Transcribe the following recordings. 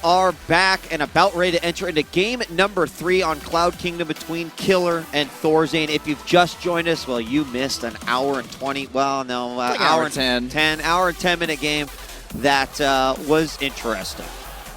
are back and about ready to enter into game number 3 on Cloud Kingdom between Killer and Thorzain. If you've just joined us, well, you missed an hour and 20, well, no, like hour and 10. Hour and 10-minute game that was interesting.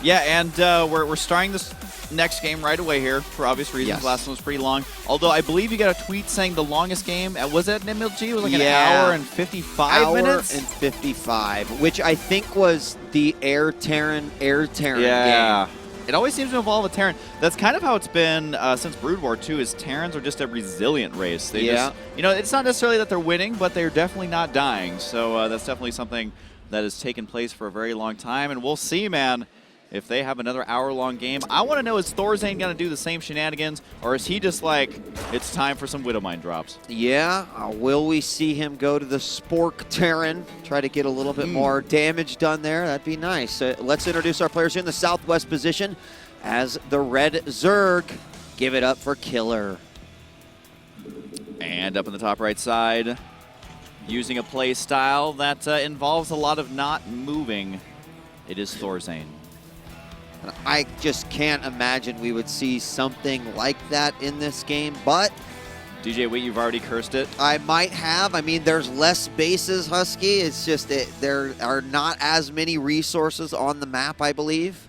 Yeah, and we're starting this next game right away here for obvious reasons. Yes. Last one was pretty long. Although I believe you got a tweet saying the longest game, was it an MLG? It was like an hour and 55 minutes? Hour and 55, which I think was the Air Terran yeah. game. It always seems to involve a Terran. That's kind of how it's been since Brood War 2, is Terrans are just a resilient race. They just, you know, it's not necessarily that they're winning, but they're definitely not dying. So that's definitely something that has taken place for a very long time. And we'll see, man, if they have another hour-long game. I want to know, is Thorzain going to do the same shenanigans, or is he just like, it's time for some Widowmine drops? Yeah, will we see him go to the Spork Terran, try to get a little bit more damage done there? That'd be nice. Let's introduce our players here in the southwest position as the Red Zerg. Give it up for Killer. And up in the top right side, using a play style that involves a lot of not moving, it is Thorzain. I just can't imagine we would see something like that in this game, but djwheat, you've already cursed it. I might have. I mean, there's less bases, Husky. It's just there are not as many resources on the map, I believe.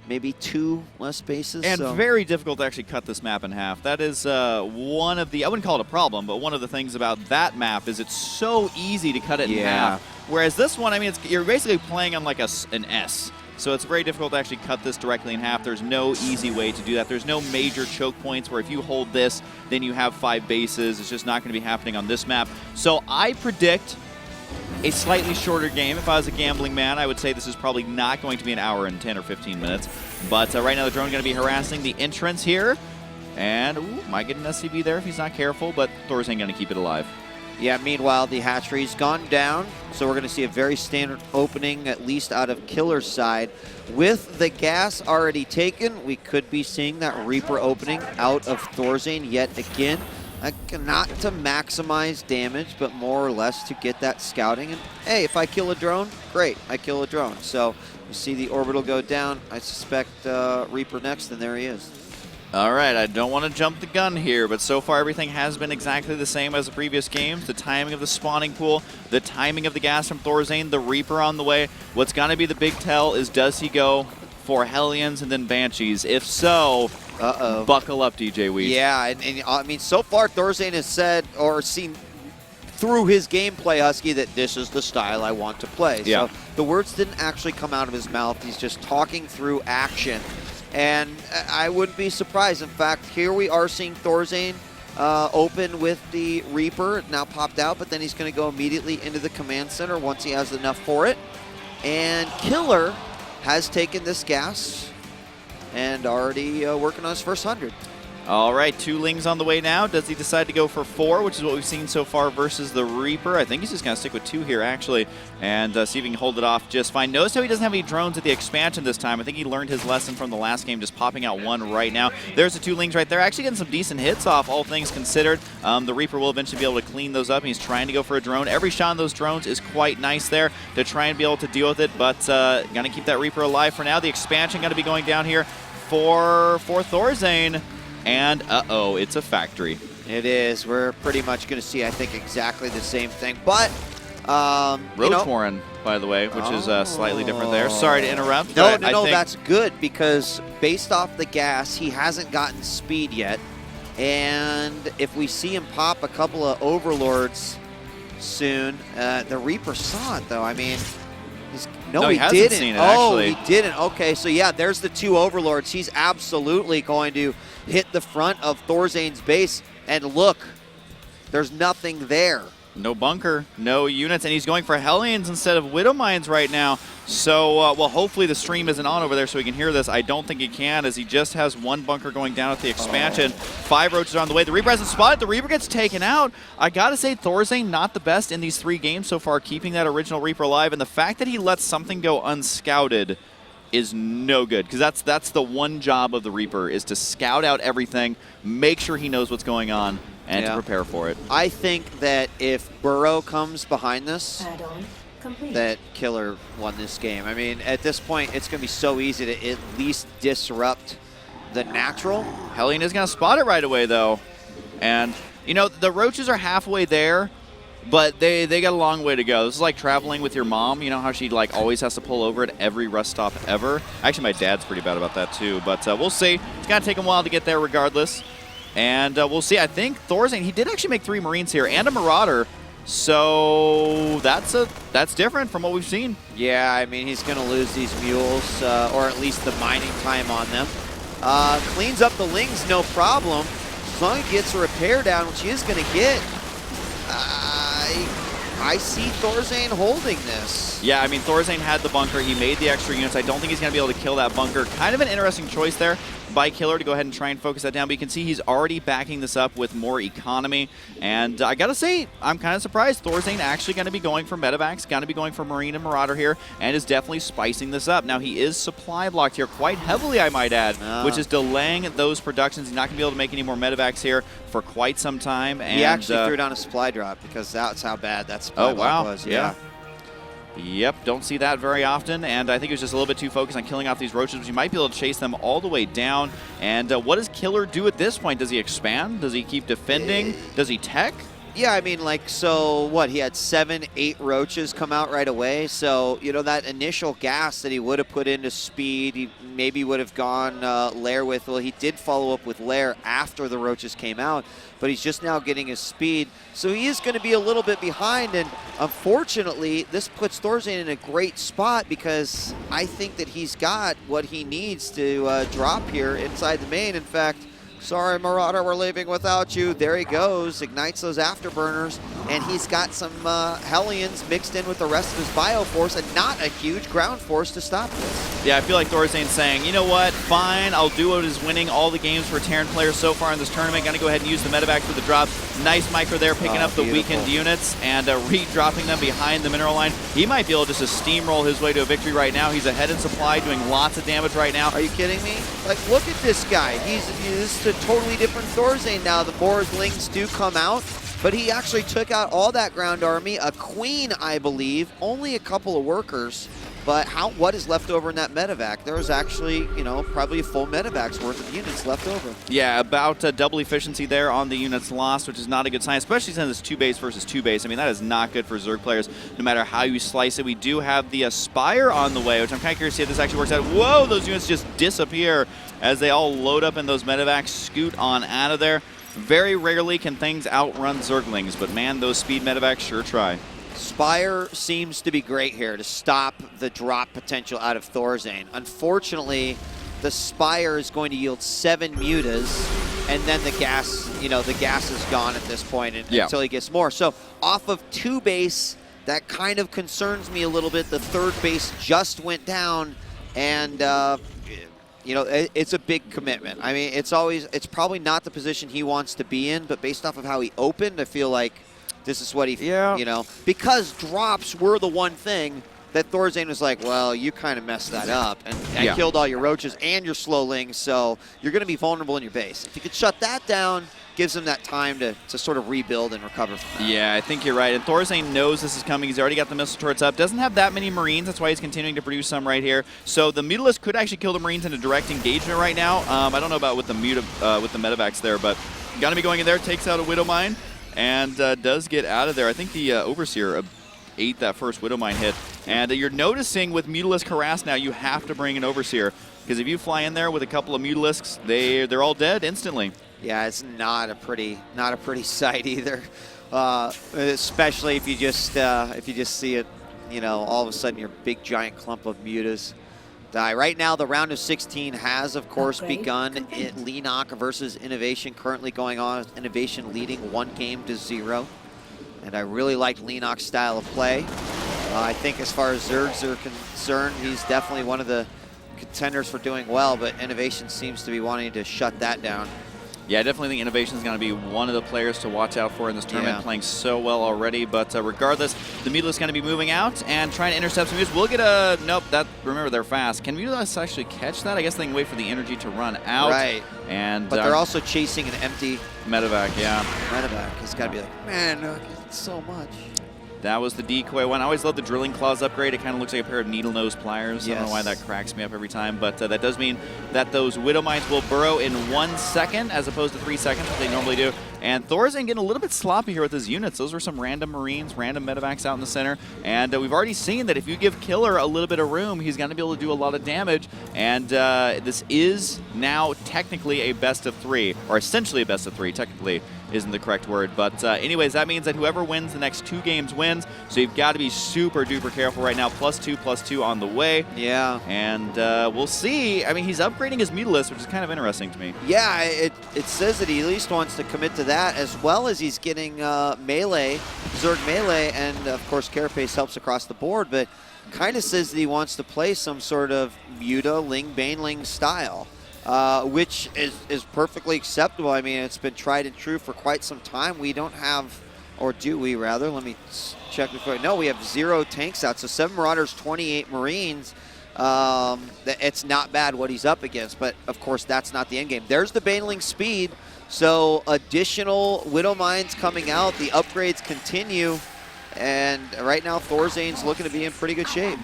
Maybe 2 less bases. And so very difficult to actually cut this map in half. That is one of the, I wouldn't call it a problem, but one of the things about that map is it's so easy to cut it in half. Whereas this one, I mean, you're basically playing on like an S. So it's very difficult to actually cut this directly in half. There's no easy way to do that. There's no major choke points where if you hold this, then you have 5 bases. It's just not going to be happening on this map. So I predict a slightly shorter game. If I was a gambling man, I would say this is probably not going to be an hour and 10 or 15 minutes. But right now the drone is going to be harassing the entrance here. And, ooh, might get an SCB there if he's not careful, but Thorzain going to keep it alive. yeah, meanwhile, the hatchery's gone down, so we're going to see a very standard opening, at least out of Killer's side. With the gas already taken, we could be seeing that Reaper opening out of Thorzain yet again. Not to maximize damage, but more or less to get that scouting. And hey, if I kill a drone, great, I kill a drone. So you see the orbital go down. I suspect Reaper next, and there he is. All right, I don't want to jump the gun here, but so far everything has been exactly the same as the previous games. The timing of the spawning pool, the timing of the gas from Thorzain, the Reaper on the way. What's going to be the big tell is, does he go for Hellions and then Banshees? If so, buckle up, djwheat. Yeah, and I mean, so far Thorzain has said or seen through his gameplay, Husky, that this is the style I want to play. Yeah. So the words didn't actually come out of his mouth. He's just talking through action. And I wouldn't be surprised. In fact, here we are seeing Thorzain open with the Reaper. Now popped out, but then he's going to go immediately into the command center once he has enough for it. And Killer has taken this gas and already working on his first 100. All right, 2 Lings on the way now. Does he decide to go for 4, which is what we've seen so far versus the Reaper? I think he's just going to stick with 2 here, actually, and see if he can hold it off just fine. Notice how he doesn't have any drones at the expansion this time. I think he learned his lesson from the last game, just popping out 1 right now. There's the 2 Lings right there. Actually getting some decent hits off, all things considered. The Reaper will eventually be able to clean those up, and he's trying to go for a drone. Every shot on those drones is quite nice there to try and be able to deal with it, but going to keep that Reaper alive for now. The expansion going to be going down here for Thorzain. And, uh-oh, it's a factory. It is. We're pretty much going to see, I think, exactly the same thing. But, Rotoran, by the way, which is slightly different there. Sorry to interrupt. No, that's good, because based off the gas, he hasn't gotten speed yet. And if we see him pop a couple of Overlords soon, the Reaper saw it, though. I mean, no, he didn't. Seen it, actually. He didn't. Okay, so yeah, there's the 2 Overlords. He's absolutely going to hit the front of Thorzain's base, and look, there's nothing there. No bunker, no units, and he's going for Hellions instead of Widowmines right now. So, well, hopefully the stream isn't on over there so he can hear this. I don't think he can, as he just has 1 bunker going down at the expansion. 5 roaches on the way. The Reaper hasn't spotted. The Reaper gets taken out. I gotta say, Thorzain not the best in these 3 games so far, keeping that original Reaper alive, and the fact that he lets something go unscouted is no good, because that's the one job of the Reaper, is to scout out everything, make sure he knows what's going on, and to prepare for it. I think that if Burrow comes behind this that Killer won this game. I mean, at this point, it's going to be so easy to at least disrupt the natural. Hellion is going to spot it right away, though. And, you know, the roaches are halfway there, but they got a long way to go. This is like traveling with your mom. You know how she, like, always has to pull over at every rest stop ever? Actually, my dad's pretty bad about that, too. But we'll see. It's going to take a while to get there regardless. And we'll see. I think Thorzain, he did actually make 3 Marines here and a Marauder. So that's different from what we've seen. Yeah, I mean, he's going to lose these mules, or at least the mining time on them. Cleans up the Lings, no problem. As long as he gets a repair down, which he is going to get. I see Thorzain holding this. Yeah, I mean, Thorzain had the bunker. He made the extra units. I don't think he's going to be able to kill that bunker. Kind of an interesting choice there by Killer to go ahead and try and focus that down. But you can see he's already backing this up with more economy. And I got to say, I'm kind of surprised. Thorzain actually going to be going for Medivacs, going to be going for Marine and Marauder here, and is definitely spicing this up. Now, he is supply blocked here quite heavily, I might add, which is delaying those productions. He's not going to be able to make any more Medivacs here for quite some time. And he actually threw down a supply drop because that's how bad that supply block was. Yeah. Yep, don't see that very often, and I think he was just a little bit too focused on killing off these roaches, which you might be able to chase them all the way down. And what does Killer do at this point? Does he expand? Does he keep defending? Does he tech? Yeah, I mean, like, so what? He had 7, 8 roaches come out right away. So, you know, that initial gas that he would have put into speed, he maybe would have gone Lair with. Well, he did follow up with Lair after the roaches came out, but he's just now getting his speed. So he is going to be a little bit behind, and unfortunately, this puts Thorzain in a great spot because I think that he's got what he needs to drop here inside the main. In fact, sorry, Marauder, we're leaving without you. There he goes, ignites those afterburners, and he's got some Hellions mixed in with the rest of his Bioforce, and not a huge ground force to stop this. Yeah, I feel like Thorzain's saying, you know what, fine, I'll do what is winning all the games for Terran players so far in this tournament. Gonna go ahead and use the Medivac for the drops. Nice micro there, picking up the weakened units and re-dropping them behind the mineral line. He might be able just to steamroll his way to a victory right now. He's ahead in supply, doing lots of damage right now. Are you kidding me? Like, look at this guy. This is a totally different Thorzain now. The more Lings do come out, but he actually took out all that ground army, a queen, I believe, only a couple of workers. But what is left over in that medevac? There was actually, you know, probably a full medevac's worth of units left over. Yeah, about double efficiency there on the units lost, which is not a good sign, especially since it's 2 base versus 2 base. I mean, that is not good for Zerg players, no matter how you slice it. We do have the Aspire on the way, which I'm kind of curious to see if this actually works out. Whoa, those units just disappear as they all load up in those medevacs, scoot on out of there. Very rarely can things outrun Zerglings, but man, those speed medevacs sure try. Spire seems to be great here to stop the drop potential out of Thorzain. Unfortunately, the Spire is going to yield 7 mutas, and then the gas, you know, the gas is gone at this point until he gets more. So off of 2 base, that kind of concerns me a little bit. The 3rd base just went down, and you know, it's a big commitment. I mean, it's probably not the position he wants to be in, but based off of how he opened, I feel like this is what he, you know, because drops were the one thing that Thorzain was like, well, you kind of messed that up, and I killed all your roaches and your slowlings, so you're going to be vulnerable in your base. If you could shut that down, gives him that time to sort of rebuild and recover from that. Yeah, I think you're right. And Thorzain knows this is coming. He's already got the missile turrets up. Doesn't have that many Marines. That's why he's continuing to produce some right here. So the Mutalisk could actually kill the Marines in a direct engagement right now. I don't know about with the Medivacs there, but going to be going in there, takes out a Widow Mine, and does get out of there. I think the Overseer ate that first Widow Mine hit. And you're noticing with Mutalisk harass now, you have to bring an Overseer, because if you fly in there with a couple of Mutalisks, they're all dead instantly. Yeah, it's not a pretty sight either, especially if you just see it, you know, all of a sudden your big giant clump of mutas die. Right now, the round of 16 has, of course, begun. Leenock versus Innovation currently going on. Innovation leading 1-0, and I really like Leenock's style of play. I think as far as Zergs are concerned, he's definitely one of the contenders for doing well, but Innovation seems to be wanting to shut that down. Yeah, I definitely think Innovation is going to be one of the players to watch out for in this tournament, playing so well already. But regardless, the Mutalisk is going to be moving out and trying to intercept some mutas. We'll get a... Nope, remember, they're fast. Can Mutalisk actually catch that? I guess they can wait for the energy to run out. Right. But they're also chasing an empty... Medevac, yeah. Medevac. He's got to be like, man, it's so much. That was the decoy one. I always love the drilling claws upgrade. It kind of looks like a pair of needle nose pliers. Yes. I don't know why that cracks me up every time, but that does mean that those Widow Mines will burrow in 1 second as opposed to 3 seconds, as they normally do. And Thorzain getting a little bit sloppy here with his units. Those were some random Marines, random medevacs out in the center. And we've already seen that if you give Killer a little bit of room, he's going to be able to do a lot of damage. And this is now technically a best of 3, or essentially a best of 3, technically isn't the correct word. But anyways, that means that whoever wins the next 2 games wins. So you've got to be super duper careful right now. +2/+2 on the way. Yeah. And we'll see. I mean, he's upgrading his Mutalisk, which is kind of interesting to me. Yeah, it says that he at least wants to commit to that, as well as he's getting melee, Zerg melee, and of course Carapace helps across the board, but kind of says that he wants to play some sort of Muta, Ling, Baneling style. Which is perfectly acceptable. I mean, it's been tried and true for quite some time. We don't have, or do we rather? Let me check before. No, we have 0 tanks out. So 7 Marauders, 28 Marines. It's not bad what he's up against, but of course that's not the end game. There's the Baneling speed. So additional Widow Mines coming out. The upgrades continue. And right now Thorzain's looking to be in pretty good shape.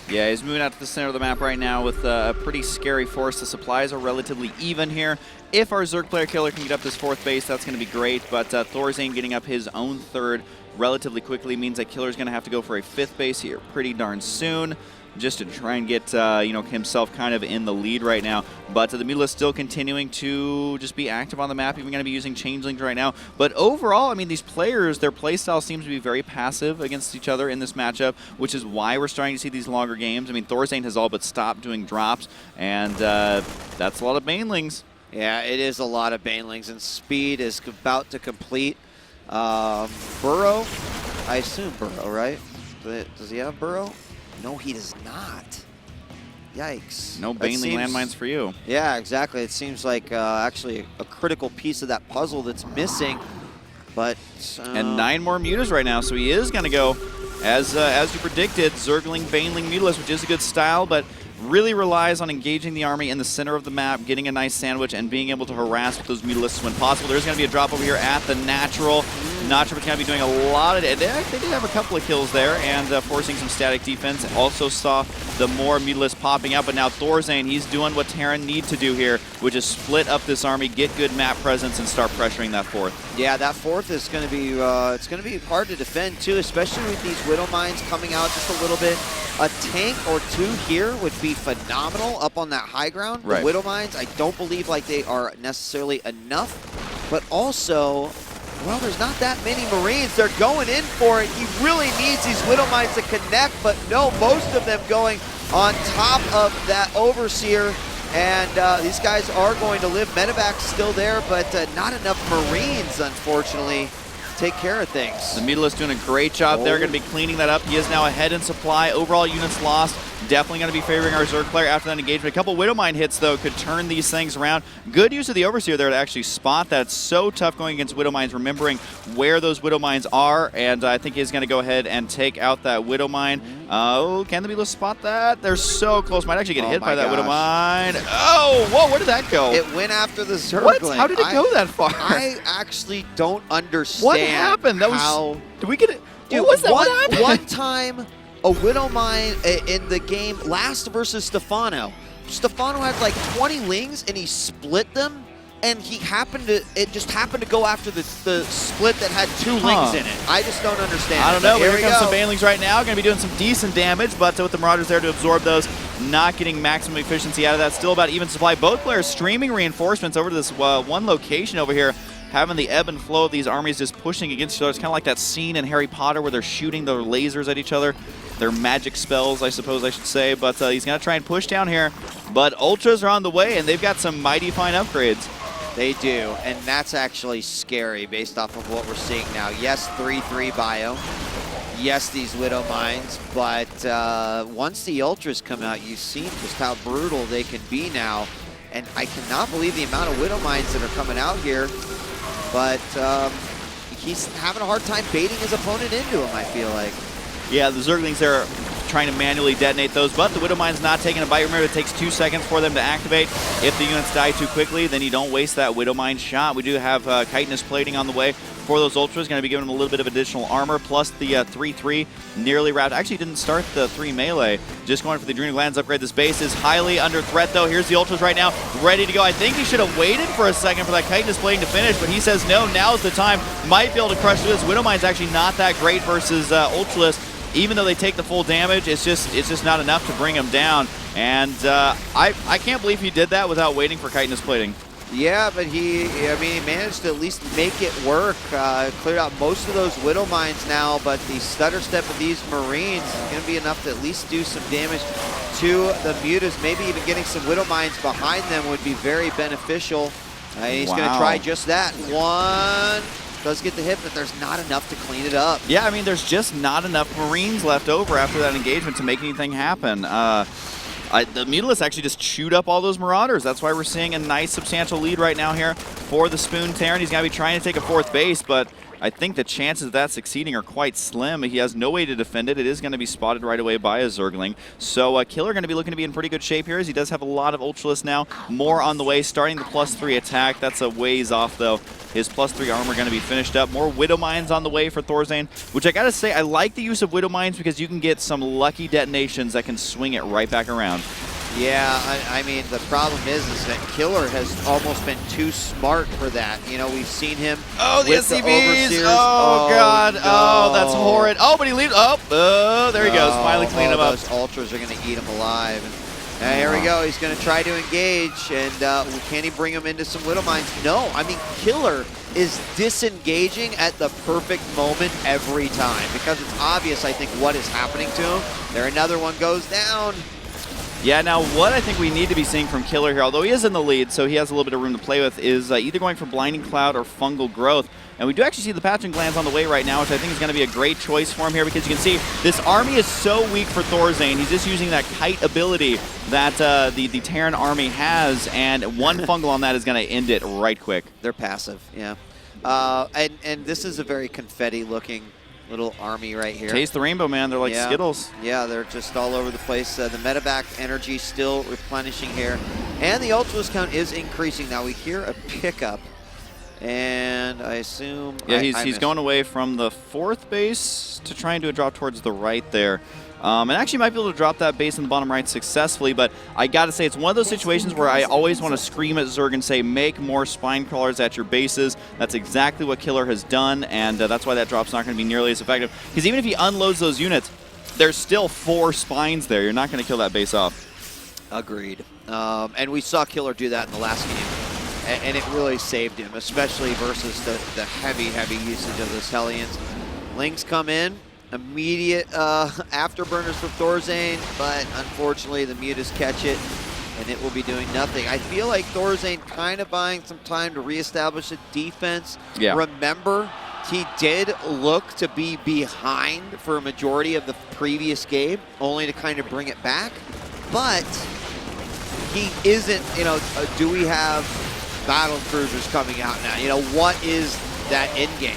Yeah, he's moving out to the center of the map right now with a pretty scary force. The supplies are relatively even here. If our Zerg player Killer can get up this 4th base, that's going to be great. But Thorzain getting up his own 3rd relatively quickly means that Killer's going to have to go for a 5th base here pretty darn soon, just to try and get himself kind of in the lead right now. But the Mutalisk still continuing to just be active on the map, even going to be using Changelings right now. But overall, I mean, these players, their playstyle seems to be very passive against each other in this matchup, which is why we're starting to see these longer games. I mean, Thorzain has all but stopped doing drops, and that's a lot of Banelings. Yeah, it is a lot of Banelings, and speed is about to complete. Burrow, I assume Burrow, right? Does he have Burrow? No, he does not. Yikes. No Baneling landmines for you. Yeah, exactly. It seems like actually a critical piece of that puzzle that's missing. But and 9 more Mutas right now, so he is going to go, as you predicted, Zergling, Baneling, Mutalisk, which is a good style, but really relies on engaging the army in the center of the map, getting a nice sandwich, and being able to harass with those Mutalisks when possible. There's going to be a drop over here at the natural. Not sure if it's going to be doing a lot of it. They did have a couple of kills there and forcing some static defense. Also saw the more Mutalisks popping out, but now Thorzain, he's doing what Terran need to do here, which is split up this army, get good map presence, and start pressuring that 4th. Yeah, that 4th is going to be it's going to be hard to defend too, especially with these Widow Mines coming out just a little bit. A tank or 2 here would be phenomenal up on that high ground. Right. The Widow Mines, I don't believe like they are necessarily enough, but also, well, there's not that many Marines. They're going in for it. He really needs these Widow Mines to connect, but no, most of them going on top of that Overseer. And these guys are going to live. Medevac's still there, but not enough Marines, unfortunately, to take care of things. The Mutalisk doing a great job there. Going to be cleaning that up. He is now ahead in supply. Overall units lost. Definitely going to be favoring our Zerg player after that engagement. A couple Widow Mine hits, though, could turn these things around. Good use of the Overseer there to actually spot that. It's so tough going against Widow Mines, remembering where those Widow Mines are, and I think he's going to go ahead and take out that Widow Mine. Oh, can the Mutalisk spot that? They're so close. Might actually get hit by that Widow Mine. Oh, whoa, where did that go? It went after the Zergling. What? How did it go that far? I actually don't understand. What happened? That was. Did we get it? Dude, what was that? What happened? One time, a Widow Mine in the game last versus Stefano. Stefano had like 20 lings and he split them, and it just happened to go after the split that had 2 lings in it. I just don't understand. I don't know, but here comes some Banelings right now. Going to be doing some decent damage, but with the Marauders there to absorb those, not getting maximum efficiency out of that. Still about even supply. Both players streaming reinforcements over to this one location over here, having the ebb and flow of these armies just pushing against each other. It's kind of like that scene in Harry Potter where they're shooting their lasers at each other. Their magic spells, I suppose I should say. But he's going to try and push down here. But Ultras are on the way, and they've got some mighty fine upgrades. They do, and that's actually scary based off of what we're seeing now. Yes, 3-3 bio. Yes, these Widow Mines, but once the Ultras come out, you've seen just how brutal they can be now. And I cannot believe the amount of Widow Mines that are coming out here. But he's having a hard time baiting his opponent into him, I feel like. Yeah, the Zerglings are trying to manually detonate those, but the Widow Mine's not taking a bite. Remember, it takes 2 seconds for them to activate. If the units die too quickly, then you don't waste that Widow Mine shot. We do have chitinous plating on the way for those Ultras, going to be giving them a little bit of additional armor, plus the 3-3 nearly wrapped. Actually didn't start the 3 melee, just going for the Adrenal Glands upgrade. This base is highly under threat, though. Here's the Ultras right now, ready to go. I think he should have waited for a second for that chitinous plating to finish, but he says no, now's the time. Might be able to crush through this. Widow Mine's actually not that great versus Ultralisk. Even though they take the full damage, it's just not enough to bring him down. And I can't believe he did that without waiting for chitinous plating. Yeah, but he managed to at least make it work. Cleared out most of those Widow Mines now, but the stutter step of these Marines is going to be enough to at least do some damage to the Mutas. Maybe even getting some Widow Mines behind them would be very beneficial. He's going to try just that. One does get the hit, but there's not enough to clean it up. Yeah, I mean, there's just not enough Marines left over after that engagement to make anything happen. The Mutalisk actually just chewed up all those Marauders. That's why we're seeing a nice substantial lead right now here for the Spoon Terran. He's going to be trying to take a 4th base, but I think the chances of that succeeding are quite slim. He has no way to defend it. It is going to be spotted right away by a Zergling. So Killer going to be looking to be in pretty good shape here, as he does have a lot of Ultralisk now. More on the way, starting the +3 attack. That's a ways off, though. His +3 armor going to be finished up. More Widow Mines on the way for Thorzain, which I got to say, I like the use of Widow Mines because you can get some lucky detonations that can swing it right back around. Yeah, I mean, the problem is that Killer has almost been too smart for that. You know, we've seen him with the SCVs. Oh, God. No. Oh, that's horrid. Oh, but he leaves. Oh, there he goes. Finally cleaning him up. Those Ultras are going to eat him alive. And here we go. He's going to try to engage. And can he bring him into some Widow Mines? No. I mean, Killer is disengaging at the perfect moment every time because it's obvious, I think, what is happening to him. There, another one goes down. Yeah, now what I think we need to be seeing from Killer here, although he is in the lead, so he has a little bit of room to play with, is either going for Blinding Cloud or Fungal Growth. And we do actually see the Pathogen Glands on the way right now, which I think is going to be a great choice for him here, because you can see this army is so weak for Thorzain. He's just using that kite ability that the Terran army has, and one Fungal on that is going to end it right quick. They're passive, yeah. And this is a very confetti-looking little army right here. Taste the rainbow, man. They're like Skittles. Yeah, they're just all over the place. The medevac energy still replenishing here. And the Ultralisk count is increasing. Now we hear a pickup. And I assume... Yeah, he's going away from the 4th base to try and do a drop towards the right there. And actually might be able to drop that base in the bottom right successfully, but I gotta say, it's one of those situations where I always want to scream at Zerg and say, make more spine crawlers at your bases. That's exactly what Killer has done, and that's why that drop's not going to be nearly as effective. Because even if he unloads those units, there's still 4 spines there. You're not going to kill that base off. Agreed. And we saw Killer do that in the last game, and it really saved him, especially versus the heavy usage of those Hellions. Lings come in. Immediate afterburners for Thorzain, but unfortunately the Mutas catch it, and it will be doing nothing. I feel like Thorzain kind of buying some time to reestablish a defense. Yeah. Remember, he did look to be behind for a majority of the previous game, only to kind of bring it back. But he isn't, you know, do we have battle cruisers coming out now? You know, what is that end game?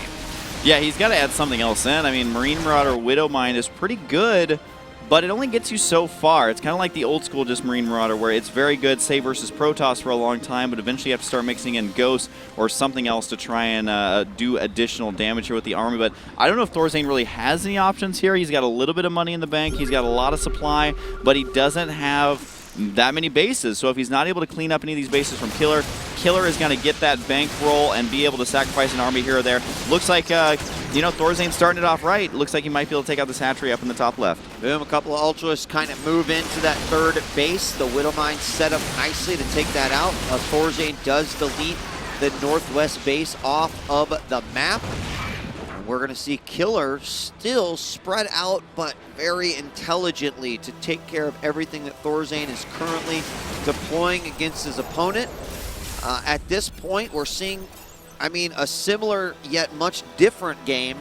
Yeah, he's got to add something else in. I mean, Marine Marauder Widow Mine is pretty good, but it only gets you so far. It's kind of like the old school just Marine Marauder, where it's very good, say, versus Protoss for a long time, but eventually you have to start mixing in Ghost or something else to try and do additional damage here with the army. But I don't know if Thorzain really has any options here. He's got a little bit of money in the bank. He's got a lot of supply, but he doesn't have that many bases. So if he's not able to clean up any of these bases from Killer, Killer is going to get that bankroll and be able to sacrifice an army here or there. Looks like, you know, Thorzain's starting it off right. Looks like he might be able to take out this hatchery up in the top left. Boom, a couple of Ultralists kind of move into that 3rd base. The Widow Mine set up nicely to take that out. Thorzain does delete the northwest base off of the map. We're going to see Killer still spread out, but very intelligently to take care of everything that Thorzain is currently deploying against his opponent. At this point, we're seeing, I mean, a similar yet much different game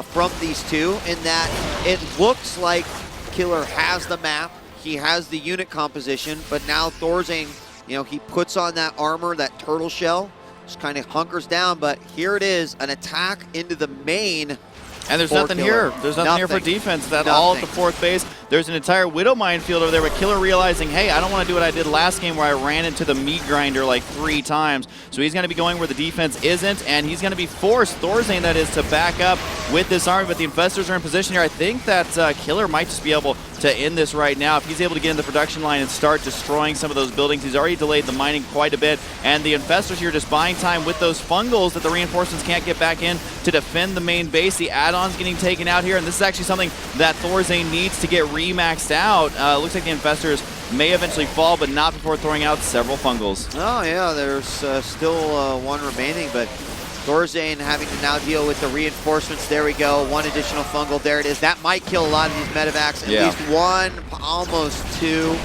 from these two, in that it looks like Killer has the map, he has the unit composition, but now Thorzain, you know, he puts on that armor, that turtle shell, just kind of hunkers down, but here it is, an attack into the main. And there's nothing here. There's nothing here for defense. All at the 4th base. There's an entire Widow minefield over there, but Killer realizing, hey, I don't want to do what I did last game where I ran into the meat grinder like 3 times. So he's going to be going where the defense isn't, and he's going to be forced, Thorzain that is, to back up with this army, but the Infestors are in position here. I think that Killer might just be able to end this right now. If he's able to get in the production line and start destroying some of those buildings, he's already delayed the mining quite a bit, and the Infestors here just buying time with those fungals that the reinforcements can't get back in to defend the main base. The add-ons getting taken out here, and this is actually something that Thorzain needs to get remaxed out. Looks like the Infestors may eventually fall, but not before throwing out several fungals. Oh yeah, there's still one remaining, but Thorzain having to now deal with the reinforcements. There we go, 1 additional fungal. There it is. That might kill a lot of these medevacs. At least 1, almost 2.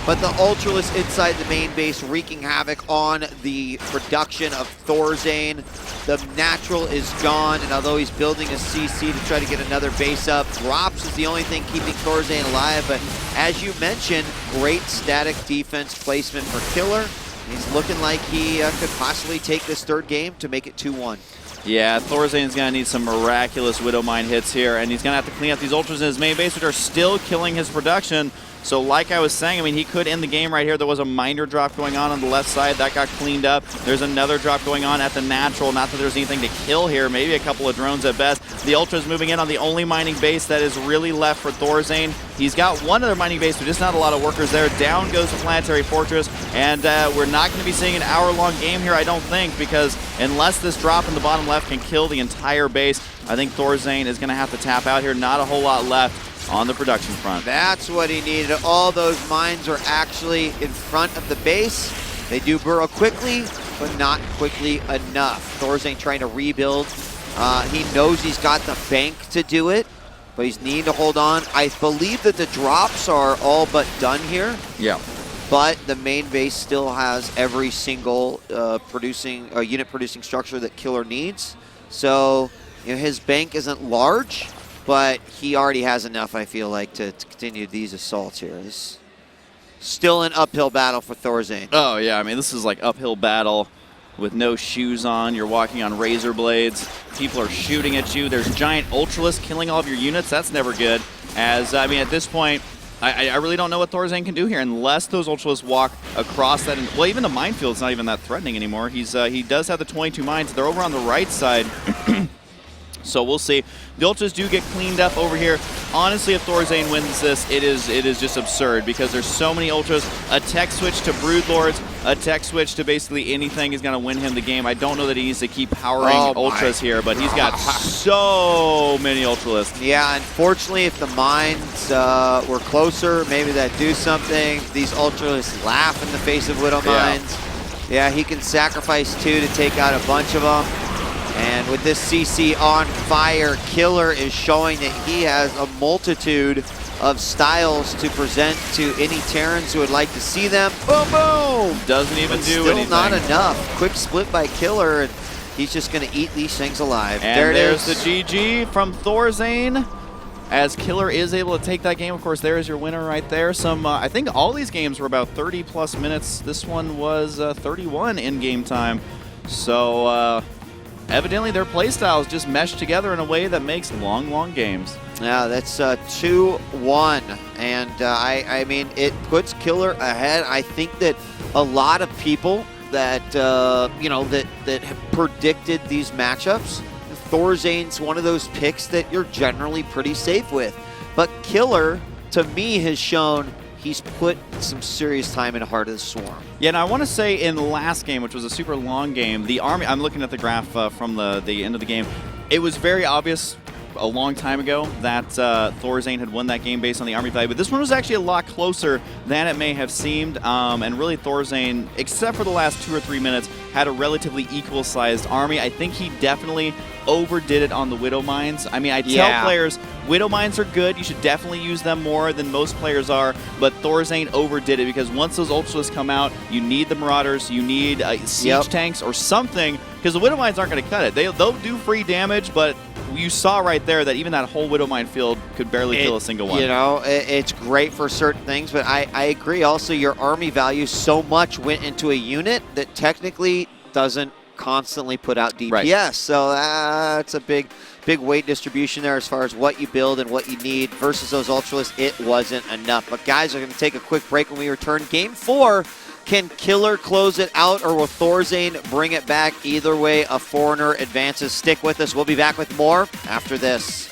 But the Ultralisk inside the main base wreaking havoc on the production of Thorzain. The natural is gone, and although he's building a CC to try to get another base up, drops is the only thing keeping Thorzain alive. But as you mentioned, great static defense placement for Killer. He's looking like he could possibly take this 3rd game to make it 2-1. Yeah, Thorzain's going to need some miraculous Widow Mine hits here, and he's going to have to clean up these Ultras in his main base, which are still killing his production. So like I was saying, I mean, he could end the game right here. There was a miner drop going on the left side. That got cleaned up. There's another drop going on at the natural. Not that there's anything to kill here. Maybe a couple of drones at best. The Ultra's moving in on the only mining base that is really left for Thorzain. He's got one other mining base, but just not a lot of workers there. Down goes the Planetary Fortress, and we're not going to be seeing an hour-long game here, I don't think, because unless this drop in the bottom left can kill the entire base, I think Thorzain is going to have to tap out here. Not a whole lot left on the production front. That's what he needed. All those mines are actually in front of the base. They do burrow quickly, but not quickly enough. Thorzain trying to rebuild. He knows he's got the bank to do it, but he's needing to hold on. I believe that the drops are all but done here. Yeah. But the main base still has every single unit producing structure that Killer needs. So, you know, his bank isn't large, but he already has enough, I feel like, to continue these assaults here. This is still an uphill battle for Thorzain. Oh, yeah. I mean, this is like uphill battle with no shoes on. You're walking on razor blades. People are shooting at you. There's giant Ultralisk killing all of your units. That's never good. As, I mean, at this point, I really don't know what Thorzain can do here unless those Ultralisks walk across that. Well, even the minefield's not even that threatening anymore. He does have the 22 mines. They're over on the right side. So we'll see. The Ultras do get cleaned up over here. Honestly, if Thorzain wins this, it is just absurd because there's so many Ultras. A tech switch to Broodlords, a tech switch to basically anything is going to win him the game. I don't know that he needs to keep powering Ultras here, but he's got so many Ultralisks. Yeah, unfortunately, if the mines were closer, maybe that'd do something. These Ultralisks laugh in the face of Widow mines. Yeah, he can sacrifice 2 to take out a bunch of them. And with this CC on fire, Killer is showing that he has a multitude of styles to present to any Terrans who would like to see them. Boom, boom! Doesn't even do anything. Still not enough. Quick split by Killer, and he's just going to eat these things alive. And there it there's is. the GG from Thorzain. As Killer is able to take that game, of course, there is your winner right there. I think all these games were about 30-plus minutes. This one was 31 in game time. So, evidently, their playstyles just mesh together in a way that makes long, long games. Yeah, that's 2-1, and I mean, it puts Killer ahead. I think that a lot of people that that have predicted these matchups, Thorzain's one of those picks that you're generally pretty safe with. But Killer, to me, has shown he's put some serious time in Heart of the Swarm. Yeah, and I want to say in the last game, which was a super long game, the Army, I'm looking at the graph from the end of the game, it was very obvious a long time ago that Thorzain had won that game based on the Army value, but this one was actually a lot closer than it may have seemed, and really Thorzain, except for the last 2 or 3 minutes, had a relatively equal-sized army. I think he definitely overdid it on the Widow Mines. I mean, I tell players, Widow Mines are good. You should definitely use them more than most players are, but Thorzain overdid it because once those Ultralisks come out, you need the Marauders, you need siege tanks or something, because the Widow Mines aren't going to cut it. They'll do free damage, but you saw right there that even that whole Widow Mine field could barely kill a single one. You know, it's great for certain things, but I agree also your army value so much went into a unit that technically doesn't constantly put out DPS. Right. So that's a big weight distribution there as far as what you build and what you need versus those Ultralisks. It wasn't enough. But guys, we're going to take a quick break. When we return, Game 4, can Killer close it out or will Thorzain bring it back? Either way, a Foreigner advances. Stick with us. We'll be back with more after this.